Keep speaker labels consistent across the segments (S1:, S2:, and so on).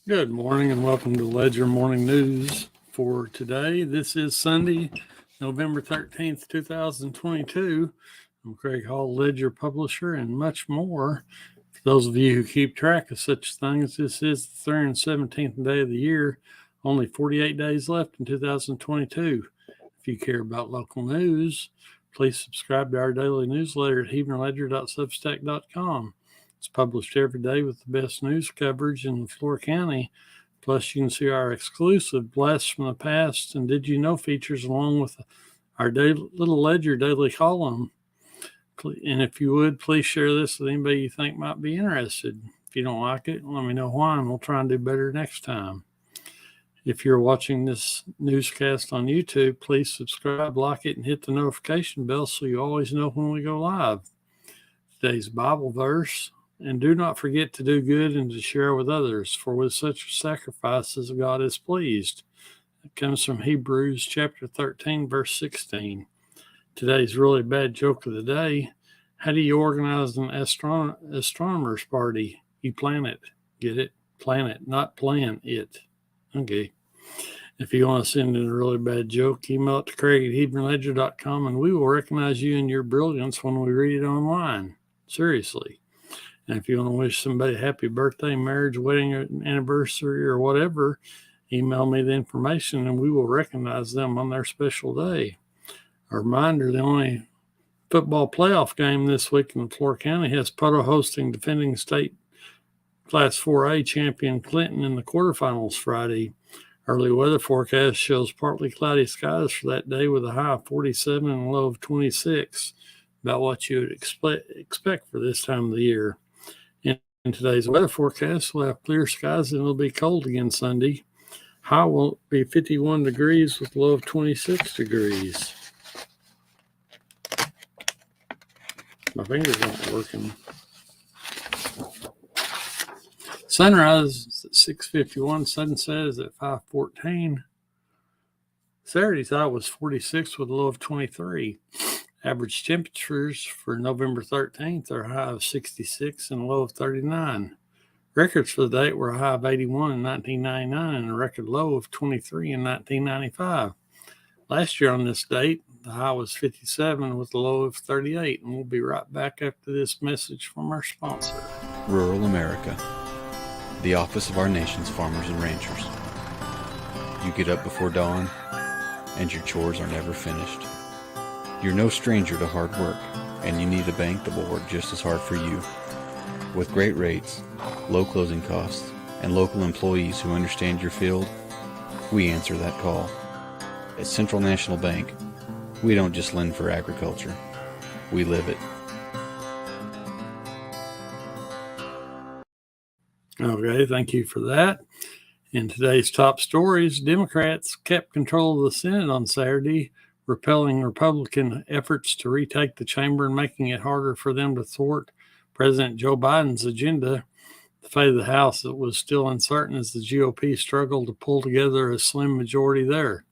S1: Good morning and welcome to Ledger Morning News for today. This is Sunday, November 13th, 2022. I'm Craig Hall, Ledger publisher, and much more. For those of you who keep track of such things, this is the 317th day of the year, only 48 days left in 2022. If you care about local news, please subscribe to our daily newsletter at heathenledger.substack.com. It's published every day with the best news coverage in Florida County. Plus, you can see our exclusive Blasts from the Past and Did You Know features along with our little Ledger daily column. And if you would, please share this with anybody you think might be interested. If you don't like it, let me know why, and we'll try and do better next time. If you're watching this newscast on YouTube, please subscribe, like it, and hit the notification bell so you always know when we go live. Today's Bible verse: and do not forget to do good and to share with others, for with such sacrifices God is pleased. It comes from Hebrews chapter 13, verse 16. Today's really bad joke of the day: how do you organize an astronomer's party? You plan it. Get it? Plan it, not plan it. Okay. If you want to send in a really bad joke, email it to Craig@heathenledger.com and we will recognize you and your brilliance when we read it online. Seriously. And if you want to wish somebody happy birthday, marriage, wedding, anniversary, or whatever, email me the information and we will recognize them on their special day. A reminder, the only football playoff game this week in Florida County has Poto hosting defending state Class 4A champion Clinton in the quarterfinals Friday. Early weather forecast shows partly cloudy skies for that day with a high of 47 and a low of 26, about what you would expect for this time of the year. In today's weather forecast, we'll have clear skies and it'll be cold again Sunday. High will be 51 degrees with a low of 26 degrees. My fingers aren't working. Sunrise is at 6:51. Sunset is at 5:14. Saturday's high was 46 with a low of 23. Average temperatures for November 13th are a high of 66 and a low of 39. Records for the date were a high of 81 in 1999 and a record low of 23 in 1995. Last year on this date, the high was 57 with a low of 38. And we'll be right back after this message from our sponsor.
S2: Rural America, the office of our nation's farmers and ranchers. You get up before dawn, and your chores are never finished. You're no stranger to hard work, and you need a bank that will work just as hard for you. With great rates, low closing costs, and local employees who understand your field, we answer that call. At Central National Bank, we don't just lend for agriculture, we live it.
S1: Okay, thank you for that. In today's top stories, Democrats kept control of the Senate on Saturday, repelling Republican efforts to retake the chamber and making it harder for them to thwart President Joe Biden's agenda. The fate of the House was still uncertain as the GOP struggled to pull together a slim majority there.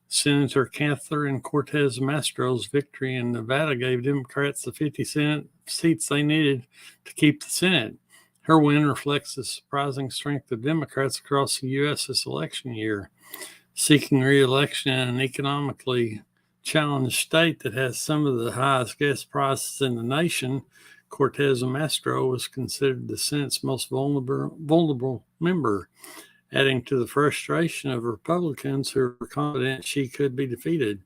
S1: Senator Catherine Cortez Mastro's victory in Nevada gave Democrats the 50 Senate seats they needed to keep the Senate. Her win reflects the surprising strength of Democrats across the U.S. this election year. Seeking re-election in an economically challenged state that has some of the highest gas prices in the nation, Cortez Masto was considered the Senate's most vulnerable member, adding to the frustration of Republicans who were confident she could be defeated.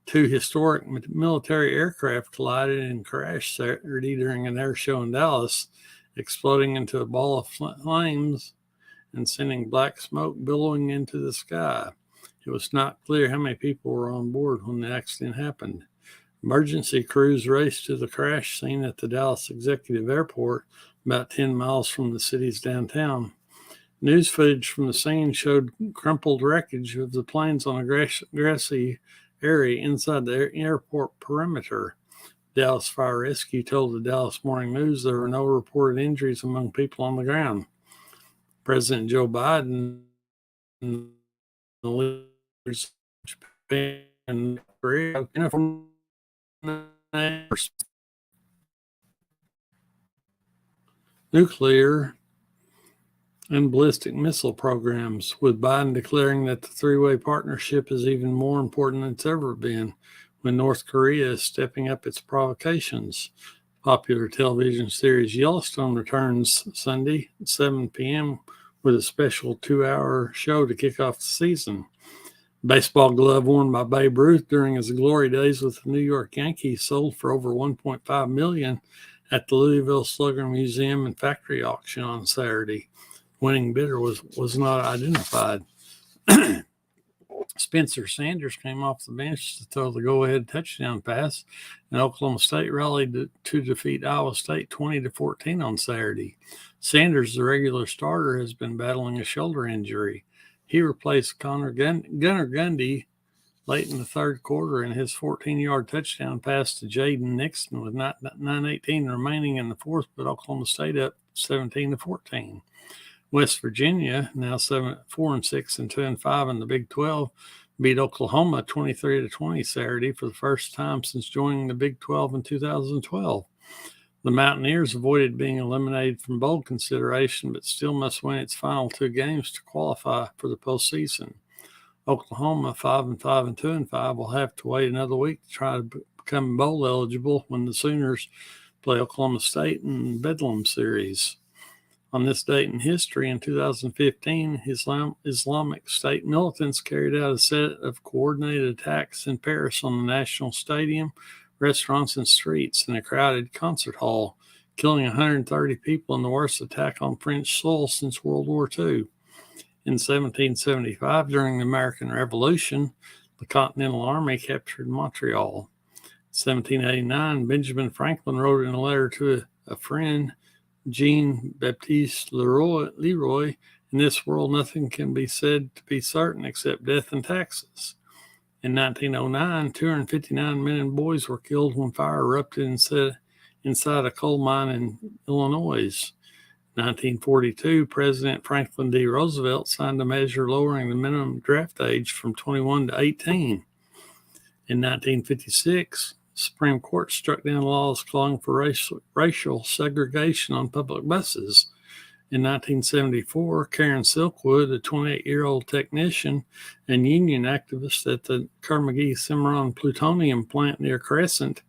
S1: Two historic military aircraft collided and crashed Saturday during an air show in Dallas, exploding into a ball of flames and sending black smoke billowing into the sky. It was not clear how many people were on board when the accident happened. Emergency crews raced to the crash scene at the Dallas Executive Airport, about 10 miles from the city's downtown. News footage from the scene showed crumpled wreckage of the planes on a grassy area inside the airport perimeter. Dallas Fire Rescue told the Dallas Morning News there were no reported injuries among people on the ground. President Joe Biden and the leaders of Japan and Korea nuclear and ballistic missile programs, with Biden declaring that the three-way partnership is even more important than it's ever been, when North Korea is stepping up its provocations. Popular television series Yellowstone returns Sunday at 7 p.m. with a special 2-hour show to kick off the season. Baseball glove worn by Babe Ruth during his glory days with the New York Yankees sold for over $1.5 million at the Louisville Slugger Museum and Factory auction on Saturday. Winning bidder was not identified. Spencer Sanders came off the bench to throw the go-ahead touchdown pass, and Oklahoma State rallied to defeat Iowa State 20-14 on Saturday. Sanders, the regular starter, has been battling a shoulder injury. He replaced Gunnar Gundy late in the third quarter in his 14-yard touchdown pass to Jaden Nixon with 9:18 remaining in the fourth, but Oklahoma State up 17-14. West Virginia, now 4-6 and 2-5 in the Big 12, beat Oklahoma 23-20 Saturday for the first time since joining the Big 12 in 2012. The Mountaineers avoided being eliminated from bowl consideration, but still must win its final 2 games to qualify for the postseason. Oklahoma, 5-5 and 2-5, will have to wait another week to try to become bowl eligible when the Sooners play Oklahoma State in the Bedlam Series. On this date in history, in 2015, Islamic State militants carried out a set of coordinated attacks in Paris on the National Stadium, restaurants, and streets in a crowded concert hall, killing 130 people in the worst attack on French soil since World War II. In 1775, during the American Revolution, the Continental Army captured Montreal. In 1789, Benjamin Franklin wrote in a letter to a friend, Jean-Baptiste Leroy, in this world nothing can be said to be certain except death and taxes. In 1909, 259 men and boys were killed when fire erupted inside a coal mine in Illinois. In 1942, President Franklin D. Roosevelt signed a measure lowering the minimum draft age from 21 to 18. In 1956, the Supreme Court struck down laws calling for racial segregation on public buses. In 1974, Karen Silkwood, a 28-year-old technician and union activist at the Carnegie-Cimarron plutonium plant near Crescent,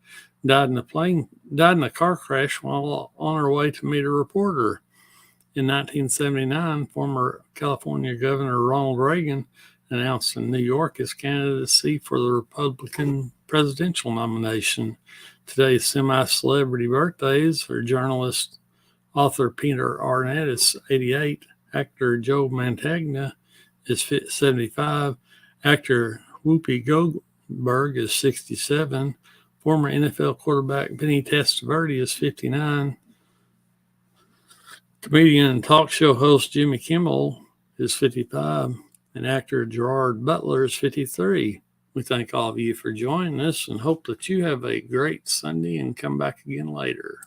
S1: died in a car crash while on her way to meet a reporter. In 1979, former California Governor Ronald Reagan announced in New York his candidacy for the Republican presidential nomination. Today's semi-celebrity birthdays are journalist, author Peter Arnett is 88, actor Joe Mantegna is 75, actor Whoopi Goldberg is 67, former NFL quarterback Vinny Testaverde is 59, comedian and talk show host Jimmy Kimmel is 55, and actor Gerard Butler is 53. We thank all of you for joining us and hope that you have a great Sunday and come back again later.